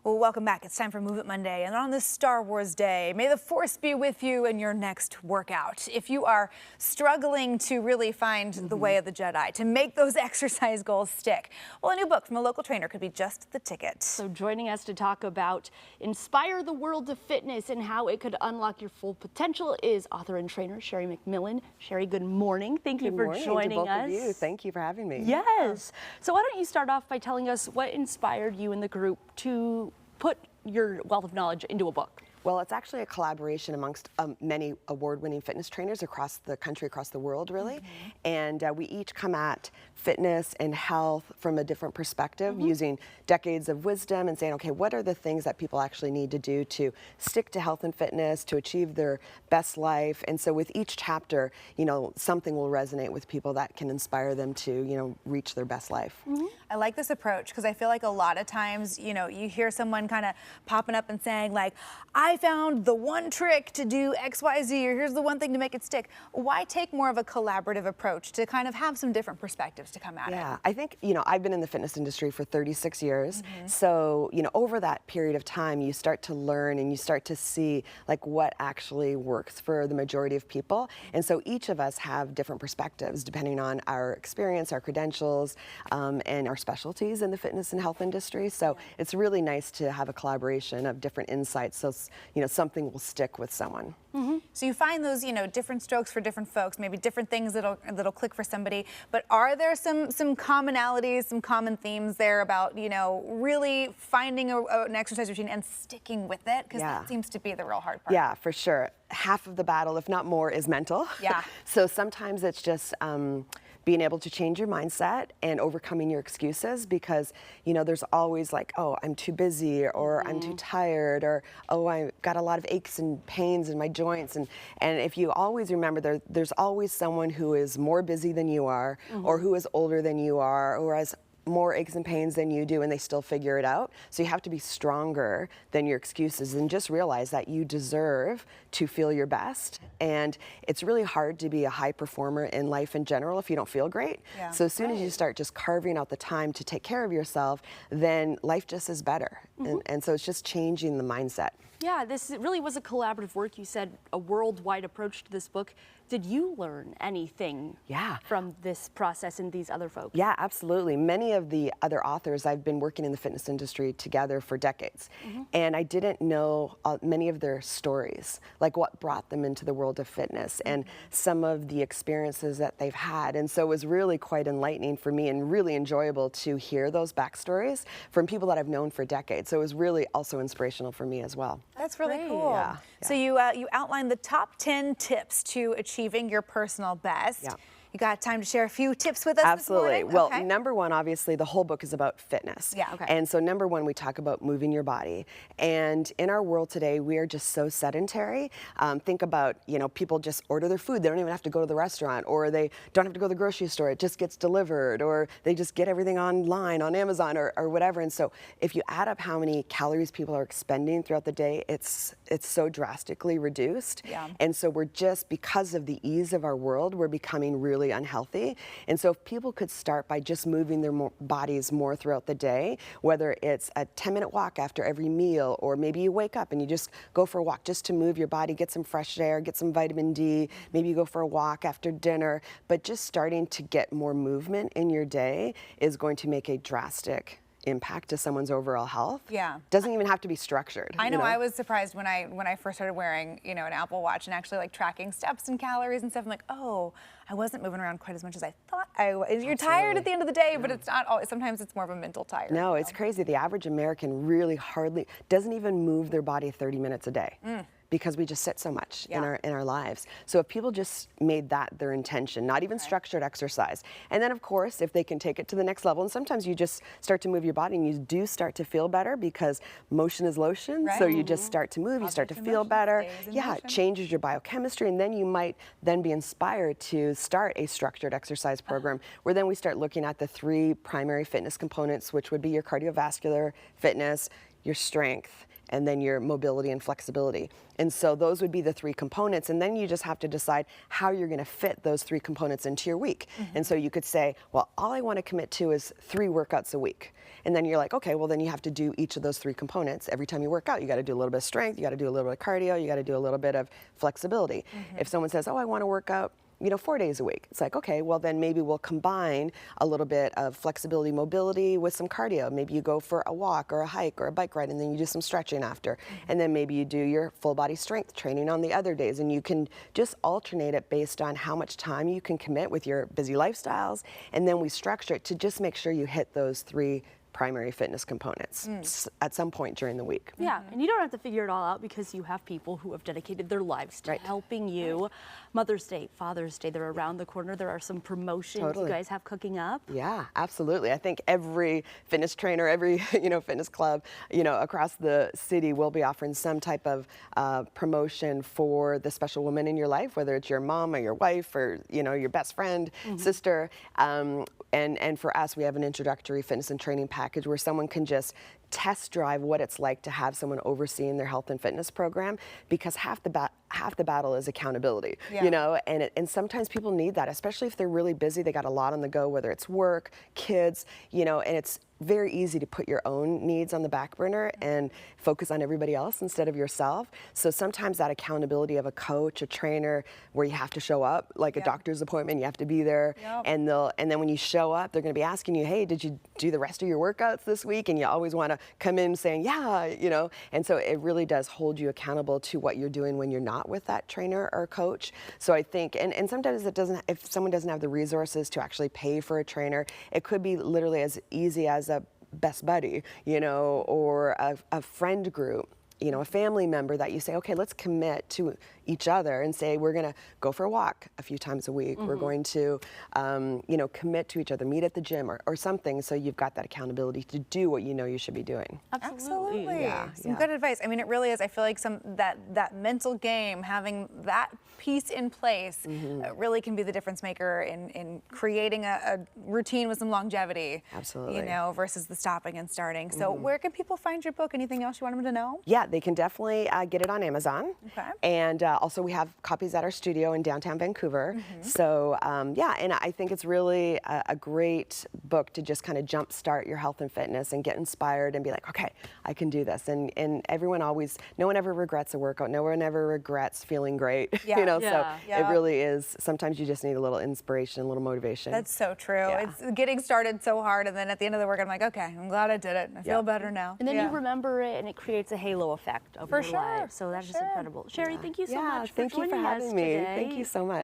Well, welcome back. It's time for Move It Monday. And on this Star Wars Day, may the Force be with you in your next workout. If you are struggling to really find the way of the Jedi, to make those exercise goals stick, well, a new book from a local trainer could be just the ticket. So joining us to talk about Inspire the World of Fitness and how it could unlock your full potential is author and trainer Sherri McMillan. Sherri, good morning. Thank you for joining us. Good morning to both of you. Thank you for having me. Yes. So why don't you start off by telling us what inspired you and the group to put your wealth of knowledge into a book? Well, it's actually a collaboration amongst many award-winning fitness trainers across the country, across the world, really. And we each come at fitness and health from a different perspective, using decades of wisdom and saying, okay, what are the things that people actually need to do to stick to health and fitness, to achieve their best life? And so with each chapter, you know, something will resonate with people that can inspire them to, you know, reach their best life. I like this approach because I feel like a lot of times, you know, you hear someone kind of popping up and saying like, I found the one trick to do X, Y, Z, or here's the one thing to make it stick. Why take more of a collaborative approach to kind of have some different perspectives to come at it? Yeah, I think, you know, I've been in the fitness industry for 36 years. So, you know, over that period of time, you start to learn and you start to see like what actually works for the majority of people. And so each of us have different perspectives depending on our experience, our credentials, and our specialties in the fitness and health industry. So it's really nice to have a collaboration of different insights so, you know, something will stick with someone. So you find those, you know, different strokes for different folks, maybe different things that'll click for somebody. But are there some commonalities, some common themes there about, you know, really finding an exercise routine and sticking with it? Because that seems to be the real hard part. Yeah, for sure. Half of the battle, if not more, is mental. Yeah. So sometimes it's just being able to change your mindset and overcoming your excuses, because, you know, there's always like, oh, I'm too busy, or I'm too tired, or, oh, I've got a lot of aches and pains in my joints. And if you always remember, there's always someone who is more busy than you are, or who is older than you are, or has more aches and pains than you do, and they still figure it out. So you have to be stronger than your excuses and just realize that you deserve to feel your best. And it's really hard to be a high performer in life in general if you don't feel great. So as soon as you start just carving out the time to take care of yourself, then life just is better. And so it's just changing the mindset. Yeah, this really was a collaborative work. You said a worldwide approach to this book. Did you learn anything from this process and these other folks? Yeah, absolutely. Many of the other authors, I've been working in the fitness industry together for decades. And I didn't know many of their stories, like what brought them into the world of fitness and some of the experiences that they've had. And so it was really quite enlightening for me and really enjoyable to hear those backstories from people that I've known for decades. So it was really also inspirational for me as well. That's really cool. Yeah. So you outlined the top 10 tips to achieving your personal best. You got time to share a few tips with us Absolutely. this morning? Well, number one, obviously, the whole book is about fitness. And so number one, we talk about moving your body. And in our world today, we are just so sedentary. Think about, you know, people just order their food. They don't even have to go to the restaurant, or they don't have to go to the grocery store. It just gets delivered, or they just get everything online on Amazon or whatever. And so if you add up how many calories people are expending throughout the day, it's so drastically reduced. And so we're just, because of the ease of our world, we're becoming really unhealthy. And so if people could start by just moving their bodies more throughout the day, whether it's a 10-minute walk after every meal, or maybe you wake up and you just go for a walk just to move your body, get some fresh air, get some vitamin D, maybe you go for a walk after dinner, but just starting to get more movement in your day is going to make a drastic impact to someone's overall health. Doesn't even have to be structured. I know, I was surprised when I first started wearing, you know, an Apple Watch and actually like tracking steps and calories and stuff. I'm like, oh, I wasn't moving around quite as much as I thought I was. You're tired at the end of the day, but it's not always. Sometimes it's more of a mental tired. No, it's crazy. The average American really hardly doesn't even move their body 30 minutes a day. Because we just sit so much in our lives. So if people just made that their intention, not even structured exercise, and then of course if they can take it to the next level, and sometimes you just start to move your body and you do start to feel better because motion is lotion. So you just start to move, you start to feel better. It changes your biochemistry, and then you might then be inspired to start a structured exercise program where then we start looking at the 3 primary fitness components, which would be your cardiovascular fitness, your strength, and then your mobility and flexibility. And so those would be the 3 components, and then you just have to decide how you're going to fit those 3 components into your week. And so you could say, well, all I want to commit to is 3 workouts a week. And then you're like, okay, well then you have to do each of those 3 components. Every time you work out, you got to do a little bit of strength, you got to do a little bit of cardio, you got to do a little bit of flexibility. If someone says, oh, I want to work out 4 days a week. It's like, okay, well then maybe we'll combine a little bit of flexibility, mobility with some cardio. Maybe you go for a walk or a hike or a bike ride, and then you do some stretching after. And then maybe you do your full body strength training on the other days, and you can just alternate it based on how much time you can commit with your busy lifestyles. And then we structure it to just make sure you hit those 3 primary fitness components at some point during the week. Yeah, and you don't have to figure it all out because you have people who have dedicated their lives to helping you. Mother's Day, Father's Day, they're around the corner. There are some promotions you guys have cooking up. Yeah, absolutely. I think every fitness trainer, every fitness club, across the city will be offering some type of promotion for the special woman in your life, whether it's your mom or your wife or your best friend, sister. And for us, we have an introductory fitness and training package where someone can just test drive what it's like to have someone overseeing their health and fitness program, because half the battle is accountability, and sometimes people need that, especially if they're really busy. They got a lot on the go, whether it's work, kids, and it's very easy to put your own needs on the back burner and focus on everybody else instead of yourself. So sometimes that accountability of a coach, a trainer, where you have to show up, like a doctor's appointment, you have to be there, and then when you show up, they're going to be asking you, hey, did you do the rest of your workouts this week? And you always want to come in saying, yeah, and so it really does hold you accountable to what you're doing when you're not with that trainer or coach. So I think, and sometimes if someone doesn't have the resources to actually pay for a trainer, it could be literally as easy as a best buddy, or a friend group, a family member that you say, okay, let's commit to each other and say, we're going to go for a walk a few times a week. We're going to, commit to each other, meet at the gym or something. So you've got that accountability to do what you should be doing. Absolutely. Yeah, Some good advice. I mean, it really is. I feel like that mental game, having that piece in place, really can be the difference maker in creating a routine with some longevity. Absolutely. Versus the stopping and starting. So where can people find your book? Anything else you want them to know? Yeah, they can definitely get it on Amazon. Okay. And also we have copies at our studio in downtown Vancouver. So and I think it's really a great book to just kind of jumpstart your health and fitness and get inspired and be like, okay, I can do this. And no one ever regrets a workout. No one ever regrets feeling great. So it really is. Sometimes you just need a little inspiration, a little motivation. That's so true. Yeah. It's getting started so hard, and then at the end of the work, I'm like, okay, I'm glad I did it. I feel better now. And then you remember it, and it creates a halo effect over your life. So that's just incredible. Sherri, thank you so much for joining us today. Thank you so much.